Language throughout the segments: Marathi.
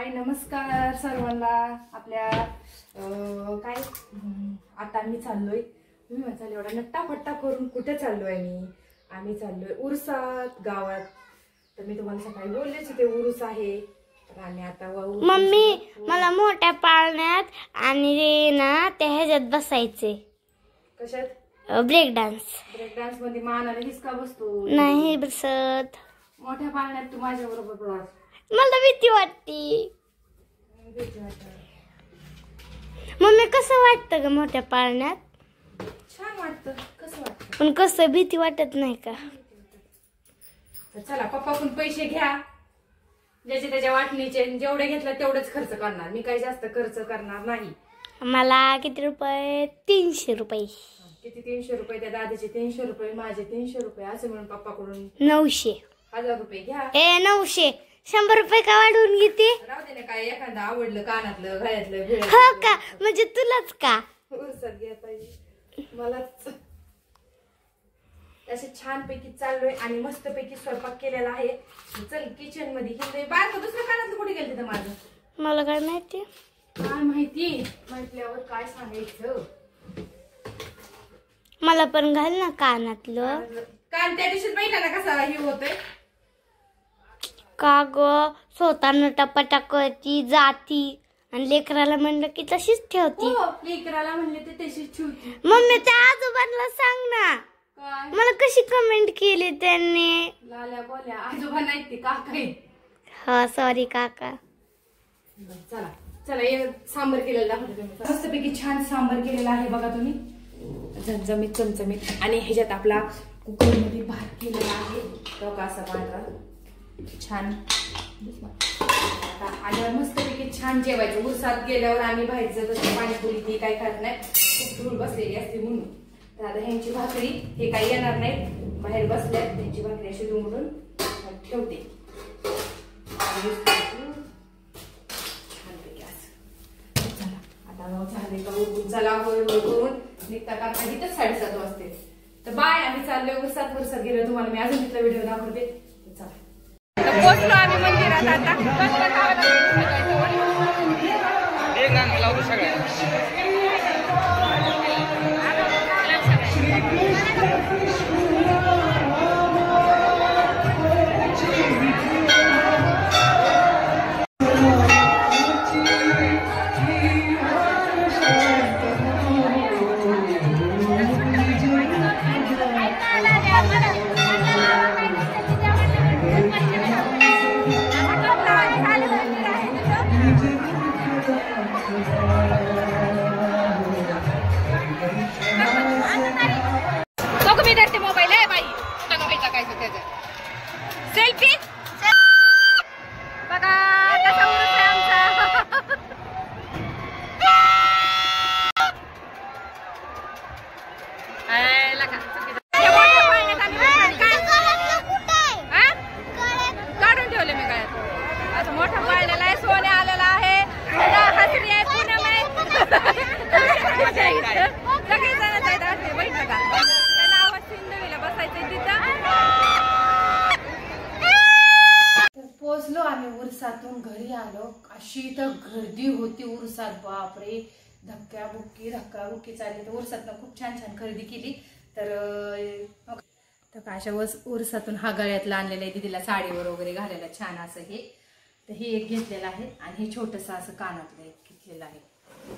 हाय नमस्कार सर्वांना. आपल्या काय आता मी चाललोय, मी म्हणाले एवढा नट्टाफट्टा करून कुठे चाललोय आम्ही चाललोय उरसात गावात. तर मी तुम्हाला सकाळी बोललेच ते उरूस आहे. तर आम्ही आता मम्मी मला मोठ्या पाळण्यात आणि ना त्या ह्याच्यात बसायचे. कशात? ब्रेक डान्स मध्ये मानाला हिसका बसतो नाही बसत. मोठ्या पाळण्यात तू माझ्या बरोबर बस. मला भीती वाटते. मम्मी कसं वाटतं ग मोठ्या पाळण्यात? छान वाटतं. कसं वाटतं पण कसं भीती वाटत नाही का? चला पप्पाकडून पैसे घ्या, ज्याचे त्याच्या वाटणीचे. जेवढे घेतलं तेवढेच खर्च करणार मी, काही जास्त खर्च करणार नाही. मला किती रुपये? 300 रुपये. किती? 300 रुपये. त्या दादाचे 300 रुपये, माझे 300 रुपये, असं म्हणून पप्पाकडून 900. 1000 रुपये घ्या. 900. 100 रुपये का वाढवून घेते? राहू दे ना, काय एखादं आवडलं कानातलं गळ्यातलं हो का? म्हणजे तुलाच का? उरसात घ्या पाहिजे मलाच. असे छान पैकी चाललोय आणि मस्त पैकी स्वयंपाक केलेला आहे. चल किचन मध्ये गेलोय. बाहेर दुसऱ्या कानातलं कुठे गेलं तिथं माझं? मला काय माहिती. काय माहिती म्हटल्यावर काय सांगायचं. मला पण घाल ना कानातलं. कान त्या दिवशीच बघितलं ना कसा हे होतोय. का ग स्वतःनं टपाटा करती जाती आणि लेकराला म्हणलं की तशीच ठेवती. लेकराला म्हणले ते तशीच ठेवती. मम्मी त्या आजोबांना सांग ना. काय? मला कशी कमेंट केली त्यांनी. लाल्या बोल्या आजोबा नाही ते काका आहेत. हा सॉरी काका. चला चला हे सांबर केलेला दाखवते. मस्तपैकी छान सांबर केलेला आहे बघा तुम्ही, झणझणीत चमचमीत. आणि ह्याच्यात आपला कुकर मध्ये भात केलेला आहे बघा असा पांढरा छान. आल्यावर मस्तपैकी छान जेवायचं. उरसात गेल्यावर आम्ही बाहेरचं तसं पाणीपुरी ती काही खात नाही, खूप धूळ बसलेली असते म्हणून. तर आता ह्यांची भाकरी हे काही येणार नाही, बाहेर बसल्यात. त्यांची भाकरी अशी दुमडून ठेवते छानपैकी असं. चला आता झाले का उरकून चला होय करून निघता का तिथंच 7:30 वाजते. तर बाय. आम्ही चाललोय उरसात गेलो. तुम्हाला मी अजून तिथला व्हिडिओ दाखवते. चला पोहोचलो आम्ही मंदिरात. आता मोबाईल आहे बाई. सेल्फी बघा कसा उरूस आहे आमचा. काढून ठेवले मी गळ्यात. आता मोठा पाळलेला आहे, सोने आलेला आहे, हसरी आहे, पूनम आहे. सगळे जण आहेत बघितलं का? त्याला आवाज सिंधवीला बसायचंय तिथं. पोचलो आम्ही उरसातून घरी आलो. अशी तर गर्दी होती उरसात, बापरे. धक्काबुक्की चालली. तर उरसातनं खूप छान छान खरेदी केली. तर अशा उरसातून हा गळ्यातला आणलेला आहे दीदीला साडीवर वगैरे घालायला छान असं हे. तर हे एक घेतलेलं आहे आणि हे छोटंसं असं कानातलं एक घेतलेलं आहे.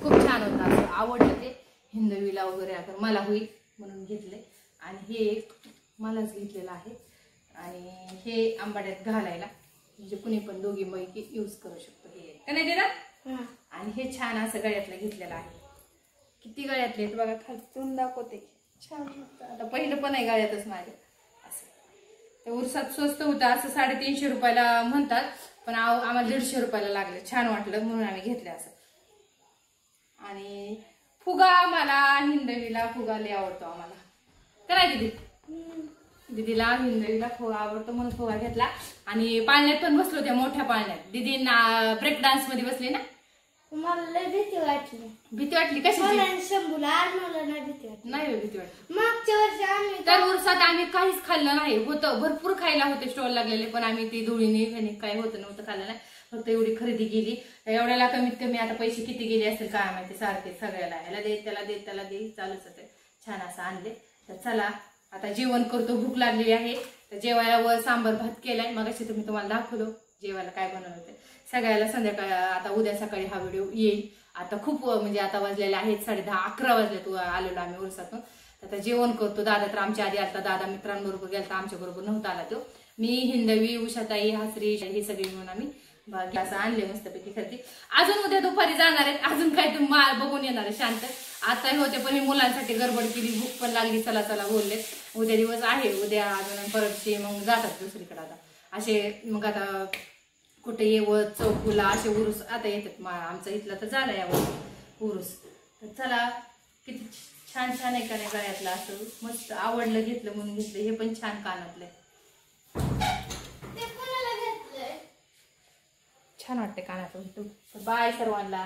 खूप छान होतं, असं आवडलं ते. हिंदवीला वगैरे आता मला होईल म्हणून घेतले. आणि हे एक मलाच घेतलेलं आहे. आणि हे आंबाड्यात घालायला, म्हणजे कुणी पण दोघी पैकी यूज करू शकतो. हे का नाही देणार. आणि हे छान असं गळ्यातलं घेतलेलं आहे. किती गळ्यातले आहेत बघा, खालून दाखवते. छान. आता पहिलं पण आहे गळ्यातच माझ्या असं. ते उरसात स्वस्त होतं, असं 350 रुपयाला म्हणतात, पण आम्हाला 150 रुपयाला लागले. छान वाटलं म्हणून आम्ही घेतले असं. आणि फुगा, मला हिंदवीला फुगा लय आवडतो आम्हाला. काय दीदी? दीदीला हिंदवीला फुगा आवडतो म्हणून फुगा घेतला. आणि पाळण्यात पण बसलो, त्या मोठ्या पाळण्यात. दीदींना ब्रेक डान्स मध्ये बसले ना. मला लय भीती वाटली. भीती वाटली कशाची? शंभूला अर्णवला नाही भीती वाटली. नाही भीती वाटली. मागच्या वर्षी आम्ही तर उरसात आम्ही काहीच खाल्लं नाही. होतं भरपूर खायला होते स्टॉल लागलेले, पण आम्ही ती धुळीने काय होतं नव्हतं खाल्लं नाही. फक्त एवढी खरेदी केली. तर एवढ्याला कमीत कमी आता पैसे किती गेले असतील काय माहिती, सारखे सगळ्याला ह्याला दे त्याला दे त्याला दे चालूच होते. छान असं आणले. तर चला आता जेवण करतो, भूक लागलेली आहे. तर जेवायला वर सांबार भात केलाय, मगाशी तुम्ही तुम्हाला दाखवलो जेवायला काय बनवलं होते. सगळ्याला संध्याकाळी आता उद्या सकाळी हा व्हिडिओ येईल. आता खूप म्हणजे आता वाजलेले आहेत 10:30-11 वाजले आलेलो आम्ही उरसातून. आता जेवण करतो. दादा तर आमच्या आधी आता दादा मित्रांबरोबर गेला, आमच्या बरोबर नव्हता आला तो. मी, हिंदवी, उषाताई, हासरी हे सगळे म्हणून आम्ही असं आणले मस्तपैकी खरेदी. अजून उद्या दुपारी जाणार आहेत, अजून काय तुम्ही माल बघून येणार आहे शांत. आता होते पण मुलांसाठी गडबड केली, भूक पण लागली, चला चला बोलले. उद्या दिवस आहे, उद्या अजून परतचे मग जातात दुसरीकडे. आता असे मग आता कुठे येवत चौकुला असे उरूस आता येतात. आमचा इथला तर झाला यावर उरूस. तर चला किती छान छान आहे का नाही गळ्यातलं, असं मस्त आवडलं, घेतलं म्हणून घेतलं. हे पण छान कानातलंय, छान वाटते कानातलं. बाय सर्वांना.